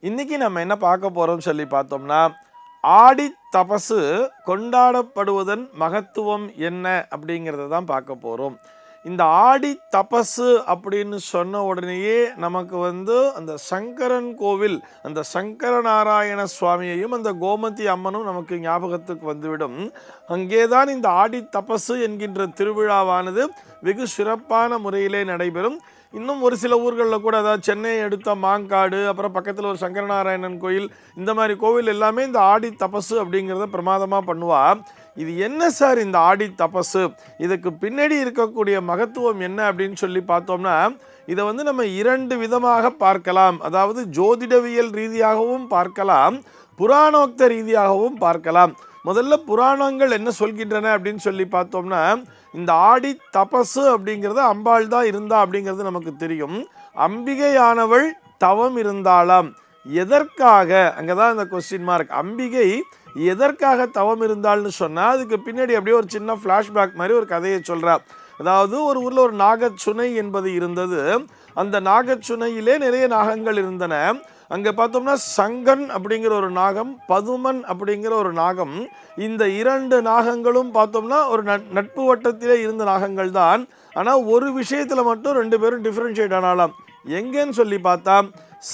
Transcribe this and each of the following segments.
இன்னைக்கு நம்ம என்ன பார்க்க போறோம் சொல்லி பார்த்தோம்னா, ஆடி தபசு கொண்டாடப்படுவதன் மகத்துவம் என்ன அப்படிங்கிறத தான் பார்க்க போறோம். இந்த ஆடி தபசு அப்படின்னு சொன்ன உடனேயே நமக்கு அந்த சங்கரன் கோவில், அந்த சங்கர நாராயண சுவாமியையும் அந்த கோமதி அம்மனும் நமக்கு ஞாபகத்துக்கு வந்துவிடும். அங்கேதான் இந்த ஆடி தபசு என்கின்ற திருவிழாவானது வெகு சிறப்பான முறையிலே நடைபெறும். இன்னும் ஒரு சில ஊர்களில் கூட, அதாவது சென்னையை எடுத்த மாங்காடு, அப்புறம் பக்கத்தில் ஒரு சங்கரநாராயணன் கோயில், இந்த மாதிரி கோவில் எல்லாமே இந்த ஆடி தபசு அப்படிங்கிறத பிரமாதமாக பண்ணுவா. இது என்ன சார் இந்த ஆடி தபசு, இதுக்கு பின்னாடி இருக்கக்கூடிய மகத்துவம் என்ன அப்படின்னு சொல்லி பார்த்தோம்னா, இதை நம்ம இரண்டு விதமாக பார்க்கலாம். அதாவது ஜோதிடவியல் ரீதியாகவும் பார்க்கலாம், புராணோக்த ரீதியாகவும் பார்க்கலாம். முதல்ல புராணங்கள் என்ன சொல்கின்றன அப்படின்னு சொல்லி பார்த்தோம்னா, இந்த ஆடி தபசு அப்படிங்கிறது அம்பாள் தான் இருந்தா அப்படிங்கிறது நமக்கு தெரியும். அம்பிகையானவள் தவம் இருந்தாளாம். எதற்காக, அங்கதான் இந்த கொஸ்டின் மார்க். அம்பிகை எதற்காக தவம் இருந்தாள்னு சொன்னா, அதுக்கு பின்னாடி அப்படியே ஒரு சின்ன ஃப்ளாஷ்பேக் மாதிரி ஒரு கதையை சொல்றா. அதாவது ஒரு ஊர்ல ஒரு நாகச்சுனை என்பது இருந்தது. அந்த நாகச்சுனையிலே நிறைய நாகங்கள் இருந்தன. அங்கே பார்த்தோம்னா சங்கன் அப்படிங்கிற ஒரு நாகம், பதுமன் அப்படிங்கிற ஒரு நாகம், இந்த இரண்டு நாகங்களும் பார்த்தோம்னா ஒரு நட்பு வட்டத்திலே இருந்த நாகங்கள் தான். ஆனால் ஒரு விஷயத்தில் மட்டும் ரெண்டு பேரும் டிஃப்ரென்ஷியேட் ஆனாலாம். எங்கன்னு சொல்லி பார்த்தா,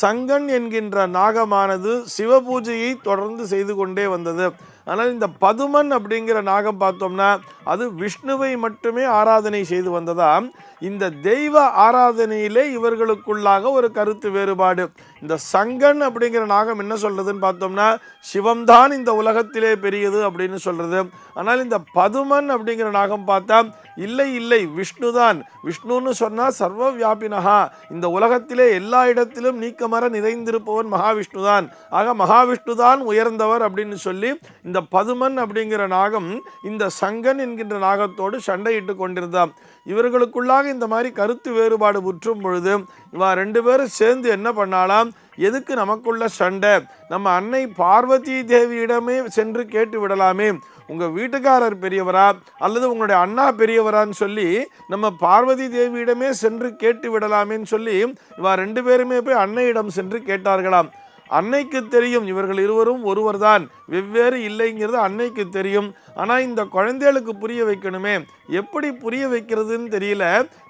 சங்கன் என்கின்ற நாகமானது சிவ பூஜையை தொடர்ந்து செய்து கொண்டே வந்தது. ஆனால் இந்த பதுமன் அப்படிங்கிற நாகம் பார்த்தோம்னா அது விஷ்ணுவை மட்டுமே ஆராதனை செய்து வந்ததாம். இந்த தெய்வ ஆராதனையிலே இவர்களுக்குள்ளாக ஒரு கருத்து வேறுபாடு. இந்த சங்கன் அப்படிங்கிற நாகம் என்ன சொல்றதுன்னு பார்த்தோம்னா, சிவம்தான் இந்த உலகத்திலே பெரியது அப்படின்னு சொல்றது. ஆனால் இந்த பதுமன் அப்படிங்கிற நாகம் பார்த்தா, இல்லை இல்லை, விஷ்ணுதான். விஷ்ணுன்னு சொன்னா சர்வ வியாபினகா, இந்த உலகத்திலே எல்லா இடத்திலும் நீக்கமர நிறைந்திருப்பவன் மகாவிஷ்ணுதான். ஆக மகாவிஷ்ணுதான் உயர்ந்தவர் அப்படின்னு சொல்லி இந்த பதுமன் அப்படிங்கிற நாகம் இந்த சங்கன் என்கின்ற நாகத்தோடு சண்டையிட்டு கொண்டிருந்தான். இவர்களுக்குள்ளாக இந்த மாதிரி கருத்து வேறுபாடு முற்றும் பொழுது இவா ரெண்டு பேரும் சேர்ந்து என்ன பண்ணாலாம், எதுக்கு நமக்குள்ள சண்டை, நம்ம அன்னை பார்வதி தேவியிடமே சென்று கேட்டு விடலாமே, உங்க வீட்டுக்காரர் பெரியவரா அல்லது உங்களுடைய அண்ணா பெரியவரான்னு சொல்லி நம்ம பார்வதி தேவியிடமே சென்று கேட்டு விடலாமேன்னு சொல்லி இவா ரெண்டு பேருமே போய் அன்னையிடம் சென்று கேட்டார்களாம். அன்னைக்கு தெரியும் இவர்கள் இருவரும் ஒருவர் தான், வெவ்வேறு இல்லைங்கிறது அன்னைக்கு தெரியும். ஆனால் இந்த குழந்தைகளுக்கு புரிய வைக்கணுமே, எப்படி புரிய வைக்கிறதுன்னு தெரியல.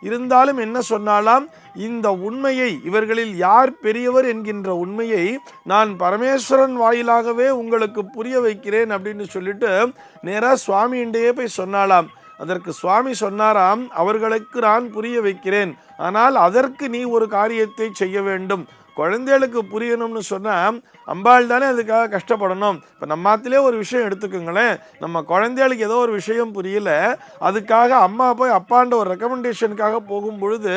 இருந்தாலும் என்ன சொன்னாலாம், இந்த உண்மையை, இவர்களில் யார் பெரியவர் என்கின்ற உண்மையை நான் பரமேஸ்வரன் வாயிலாகவே உங்களுக்கு புரிய வைக்கிறேன் அப்படின்னு சொல்லிட்டு நேராக சுவாமியின்டையே போய் சொன்னாலாம். அதற்கு சுவாமி சொன்னாராம், அவர்களுக்கு நான் புரிய வைக்கிறேன், ஆனால் அதற்கு நீ ஒரு காரியத்தை செய்ய வேண்டும். குழந்தைகளுக்கு புரியணும்னு சொன்னால் அம்பாள் தானே அதுக்காக கஷ்டப்படணும். இப்போ நம்மாத்திலே ஒரு விஷயம் எடுத்துக்கோங்களேன், நம்ம குழந்தைகளுக்கு ஏதோ ஒரு விஷயம் புரியல, அதுக்காக அம்மா போய் அப்பாண்ட ஒரு ரெக்கமெண்டேஷனுக்காக போகும் பொழுது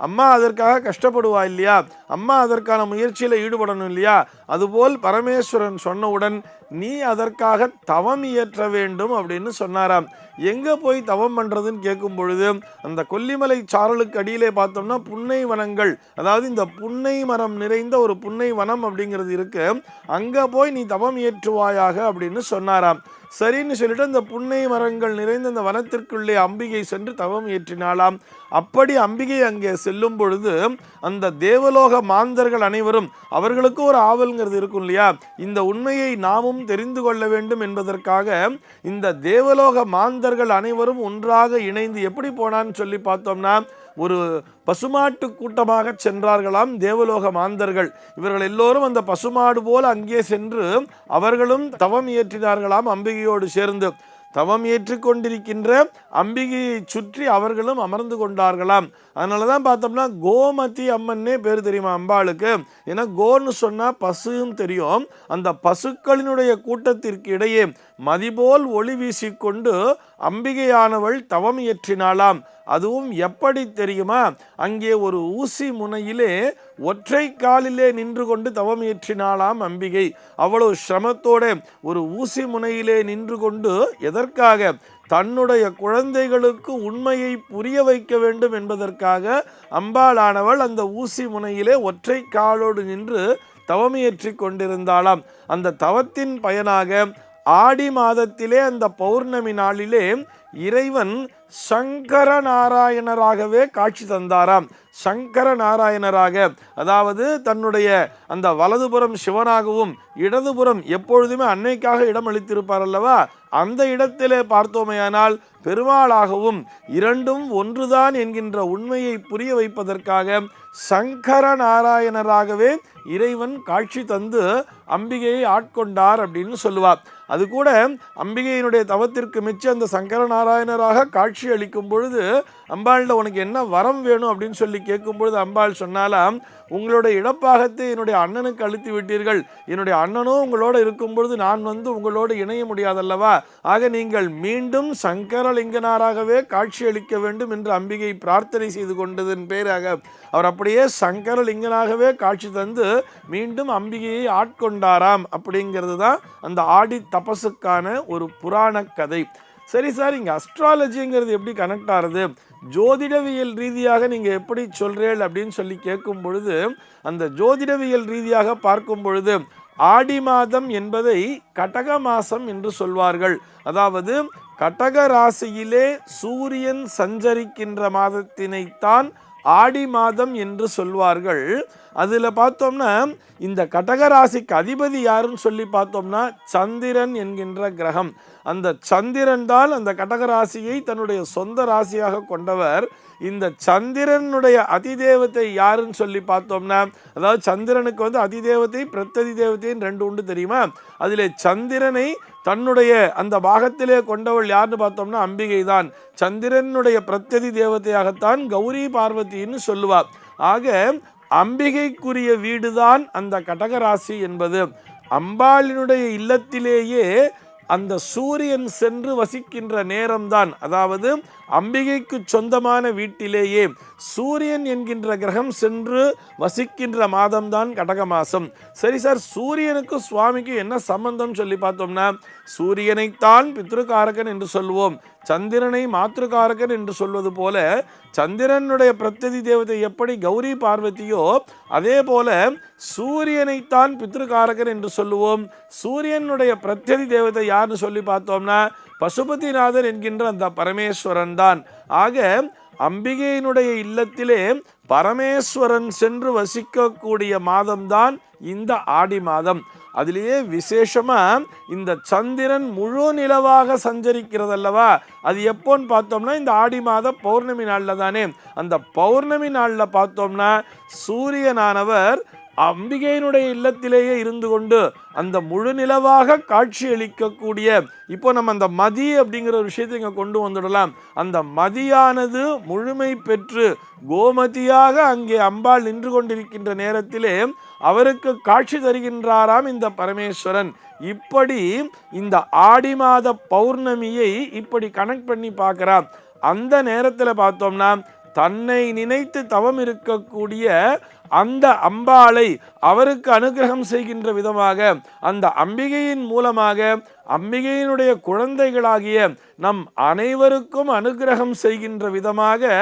அம்மா அதற்காக கஷ்டப்படுவா இல்லையா, அம்மா அதற்கான முயற்சியில் ஈடுபடணும் இல்லையா. அதுபோல் பரமேஸ்வரன் சொன்னவுடன் நீ அதற்காக தவம் இயற்ற வேண்டும் அப்படின்னு சொன்னாராம். எங்கே போய் தவம் பண்ணுறதுன்னு கேட்கும் பொழுது, அந்த கொல்லிமலை சாரலுக்கு அடியிலே பார்த்தோம்னா புன்னை வனங்கள், அதாவது இந்த புன்னை மரம் நிறைந்த ஒரு புன்னை வனம் அப்படிங்கிறது இருக்கு, அங்கே போய் நீ தவம் இயற்றுவாயாக அப்படின்னு சொன்னாராம். சரின்னு சொல்லிட்டு அந்த புன்னை மரங்கள் நிறைந்த அந்த வனத்திற்குள்ளே அம்பிகை சென்று தவம் ஏற்றினாலாம். அப்படி அம்பிகை அங்கே செல்லும் பொழுது அந்த தேவலோக மாந்தர்கள் அனைவரும், அவர்களுக்கு ஒரு ஆவல்ங்கிறது இருக்கும் இல்லையா, இந்த உண்மையை நாமும் தெரிந்து கொள்ள வேண்டும் என்பதற்காக இந்த தேவலோக மாந்தர்கள் அனைவரும் ஒன்றாக இணைந்து எப்படி போனான்னு சொல்லி பார்த்தோம்னா, ஒரு பசுமாட்டு கூட்டமாக சென்றார்களாம் தேவலோக மாந்தர்கள். இவர்கள் எல்லோரும் அந்த பசுமாடு போல அங்கே சென்று அவர்களும் தவம் இயற்றினார்களாம் அம்பிகையோடு சேர்ந்து. தவம் ஏற்றுக்கொண்டிருக்கின்ற அம்பிகையை சுற்றி அவர்களும் அமர்ந்து கொண்டார்களாம். அதனால தான் பார்த்தோம்னா கோமதி அம்மன்னே பேர் தெரியுமா அம்பாளுக்கு. ஏன்னா கோன்னு சொன்னால் பசுன்னு தெரியும். அந்த பசுக்களினுடைய கூட்டத்திற்கு இடையே மதிபோல் ஒளி வீசிக்கொண்டு அம்பிகையானவள் தவம் இயற்றினாளாம். அதுவும் எப்படி தெரியுமா, அங்கே ஒரு ஊசி முனையிலே ஒற்றை காலிலே நின்று கொண்டு தவம் இயற்றினாளாம் அம்பிகை. அவ்வளவு சிரமத்தோட ஒரு ஊசி முனையிலே நின்று கொண்டு, எதற்காக, தன்னுடைய குழந்தைகளுக்கு உண்மையை புரிய வைக்க வேண்டும் என்பதற்காக அம்பாளானவள் அந்த ஊசி முனையிலே ஒற்றை காலோடு நின்று தவமியற்றி கொண்டிருந்தாளாம். அந்த தவத்தின் பயனாக ஆடி மாதத்திலே அந்த பௌர்ணமி நாளிலே இறைவன் சங்கர நாராயணராகவே காட்சி தந்தாராம். சங்கர நாராயணராக, அதாவது தன்னுடைய அந்த வலதுபுறம் சிவனாகவும் இடதுபுறம் எப்பொழுதுமே அன்னைக்காக இடம் அளித்திருப்பார் அல்லவா, அந்த இடத்திலே பார்த்தோமையானால் பெருமாளாகவும் இரண்டும் ஒன்றுதான் என்கின்ற உண்மையை புரிய வைப்பதற்காக சங்கர நாராயணராகவே இறைவன் காட்சி தந்து அம்பிகையை ஆட்கொண்டார் அப்படின்னு சொல்லுவார். அது கூட அம்பிகையினுடைய தவத்திற்கு மிச்ச அந்த சங்கர நாராயணராக காட்சி அளிக்கும் பொழுது அம்பாள்கிட்ட உனக்கு என்ன வரம் வேணும் அப்படின்னு சொல்லி கேட்கும் பொழுது அம்பாள் சொன்னாலாம், உங்களுடைய இடப்பாகத்தை என்னுடைய அண்ணனுக்கு அளித்து விட்டீர்கள், என்னுடைய அண்ணனும் உங்களோட இருக்கும் பொழுது நான் உங்களோடு இணைய முடியாதல்லவா, ஆக நீங்கள் மீண்டும் சங்கரலிங்கனாராகவே காட்சி அளிக்க வேண்டும் என்று அம்பிகை பிரார்த்தனை செய்து கொண்டதன் பேராக அவர் அப்படியே சங்கரலிங்கனாகவே காட்சி தந்து மீண்டும் அம்பிகையை ஆட்கொண்டாராம். அப்படிங்கிறது தான் அந்த ஆடி தபசுக்கான ஒரு புராண கதை. சரி சார், இங்கே அஸ்ட்ராலஜிங்கிறது எப்படி கனெக்ட் ஆகுது, ஜோதிடவியல் ரீதியாக நீங்கள் எப்படி சொல்கிறீர்கள் அப்படின்னு சொல்லி கேட்கும் பொழுது, அந்த ஜோதிடவியல் ரீதியாக பார்க்கும் பொழுது ஆடி மாதம் என்பதை கடக மாசம் என்று சொல்வார்கள். அதாவது கடக ராசியிலே சூரியன் சஞ்சரிக்கின்ற மாதத்தினைத்தான் ஆடி மாதம் என்று சொல்வார்கள். அதில் பார்த்தோம்னா இந்த கடகராசிக்கு அதிபதி யாருன்னு சொல்லி பார்த்தோம்னா சந்திரன் என்கின்ற கிரகம். அந்த சந்திரன் தான் அந்த கடகராசியை தன்னுடைய சொந்த ராசியாக கொண்டவர். இந்த சந்திரனுடைய அதிதேவத்தை யாருன்னு சொல்லி பார்த்தோம்னா, அதாவது சந்திரனுக்கு அதிதேவதை பிரத்யதி தேவதைன்னு ரெண்டு உண்டு தெரியுமா, அதிலே சந்திரனை தன்னுடைய அந்த பாகத்திலே கொண்டவள் யாருன்னு பார்த்தோம்னா அம்பிகை தான். சந்திரனுடைய பிரத்யதி தேவதையாகத்தான் கௌரி பார்வதின்னு சொல்லுவார். ஆக அம்பிகைக்குரிய வீடுதான் அந்த கடகராசி என்பது. அம்பாளினுடைய இல்லத்திலேயே அந்த சூரியன் சென்று வசிக்கின்ற நேரம்தான், அதாவது அம்பிகைக்கு சொந்தமான வீட்டிலேயே சூரியன் என்கின்ற கிரகம் சென்று வசிக்கின்ற மாதம்தான் கடக மாசம். சரி சார், சூரியனுக்கு சுவாமிக்கு என்ன சம்பந்தம் சொல்லி பார்த்தோம்னா, சூரியனைத்தான் பித்ருகாரகன் என்று சொல்வோம், சந்திரனை மாத்ருகாரகன் என்று சொல்வது போல சந்திரனுடைய பிரத்யதி தேவதை எப்படி கௌரி பார்வதியோ அதே போல சூரியனைத்தான் பித்ருகாரகன் என்று சொல்லுவோம். சூரியனுடைய பிரத்யதி தேவதை யாருன்னு சொல்லி பார்த்தோம்னா பசுபதிநாதன் என்கின்ற அந்த பரமேஸ்வரன் தான். ஆக அம்பிகையினுடைய இல்லத்திலே பரமேஸ்வரன் சென்று வசிக்கக்கூடிய மாதம்தான் இந்த ஆடி மாதம். அதிலேயே விசேஷமா இந்த சந்திரன் முழு நிலவாக சஞ்சரிக்கிறதல்லவா, அது எப்போன்னு பார்த்தோம்னா இந்த ஆடி மாத பௌர்ணமி நாளில் தானே. அந்த பௌர்ணமி நாளில் பார்த்தோம்னா சூரியனானவர் அம்பிகையினுடைய இல்லத்திலேயே இருந்து கொண்டு அந்த முழு நிலவாக காட்சி அளிக்கக்கூடிய, இப்போ நம்ம அந்த மதி அப்படிங்கிற ஒரு விஷயத்தை இங்கே கொண்டு வந்துடலாம். அந்த மதியானது முழுமை பெற்று கோமதியாக அங்கே அம்பாள் நின்று கொண்டிருக்கின்ற நேரத்திலே அவருக்கு காட்சி தருகின்றாராம் இந்த பரமேஸ்வரன். இப்படி இந்த ஆடி மாத பௌர்ணமியை இப்படி கனெக்ட் பண்ணி பார்க்கிறான். அந்த நேரத்தில் பார்த்தோம்னா தன்னை நினைத்து தவம் இருக்கக்கூடிய அந்த அம்பாளை அவருக்கு அனுகிரகம் செய்கின்ற விதமாக, அந்த அம்பிகையின் மூலமாக அம்பிகையினுடைய குழந்தைகளாகிய நம் அனைவருக்கும் அனுகிரகம் செய்கின்ற விதமாக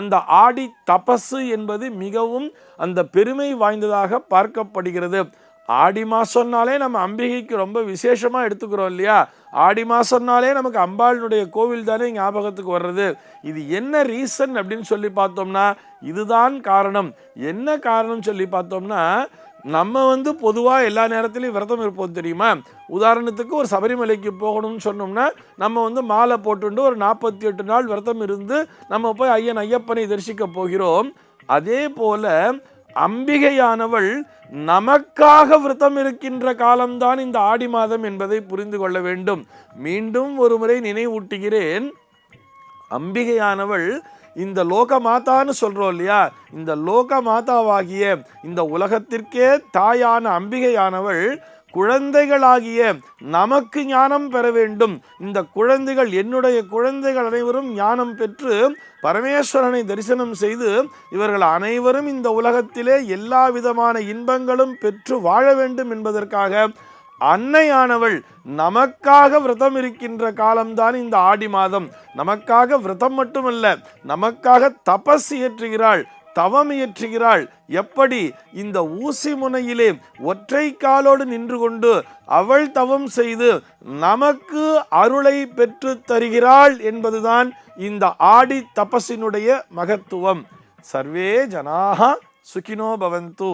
அந்த ஆடி தபசு என்பது மிகவும் அந்த பெருமை வாய்ந்ததாக பார்க்கப்படுகிறது. ஆடி மாசம்னாலே நம்ம அம்பிகைக்கு ரொம்ப விசேஷமாக எடுத்துக்கிறோம் இல்லையா. ஆடி மாசம்னாலே நமக்கு அம்பாளினுடைய கோவில் தானே ஞாபகத்துக்கு வர்றது. இது என்ன ரீசன் அப்படின்னு சொல்லி பார்த்தோம்னா இதுதான் காரணம். என்ன காரணம் சொல்லி பார்த்தோம்னா, நம்ம பொதுவாக எல்லா நேரத்திலையும் விரதம் இருப்போம் தெரியுமா. உதாரணத்துக்கு ஒரு சபரிமலைக்கு போகணும்னு சொன்னோம்னா நம்ம மாலை போட்டுண்டு ஒரு 48 நாள் விரதம் இருந்து நம்ம போய் ஐயப்பனை தரிசிக்க போகிறோம். அதே போல அம்பிகையானவள் நமக்காக விரதம் இருக்கின்ற காலம்தான் இந்த ஆடி மாதம் என்பதை புரிந்து கொள்ள வேண்டும். மீண்டும் ஒரு முறை நினைவூட்டுகிறேன், அம்பிகையானவள் இந்த லோக மாதான்னு சொல்றோம் இல்லையா, இந்த லோக மாதாவாகிய இந்த உலகத்திற்கே தாயான அம்பிகையானவள் குழந்தைகளாகிய நமக்கு ஞானம் பெற வேண்டும். இந்த குழந்தைகள், என்னுடைய குழந்தைகள் அனைவரும் ஞானம் பெற்று பரமேஸ்வரனை தரிசனம் செய்து இவர்கள் அனைவரும் இந்த உலகத்திலே எல்லா விதமான இன்பங்களும் பெற்று வாழ வேண்டும் என்பதற்காக அன்னையானவள் நமக்காக விரதம் இருக்கின்ற காலம்தான் இந்த ஆடி மாதம். நமக்காக விரதம் மட்டுமல்ல, நமக்காக தபஸ் இயற்றுகிறாள். தவம் இயற்றுகிறாள். எப்படி? இந்த ஊசி முனையிலே ஒற்றை காலோடு நின்று கொண்டு அவள் தவம் செய்து நமக்கு அருளை பெற்று தருகிறாள் என்பதுதான் இந்த ஆடி தபசினுடைய மகத்துவம். சர்வே ஜனாஹ சுகினோ பவந்து.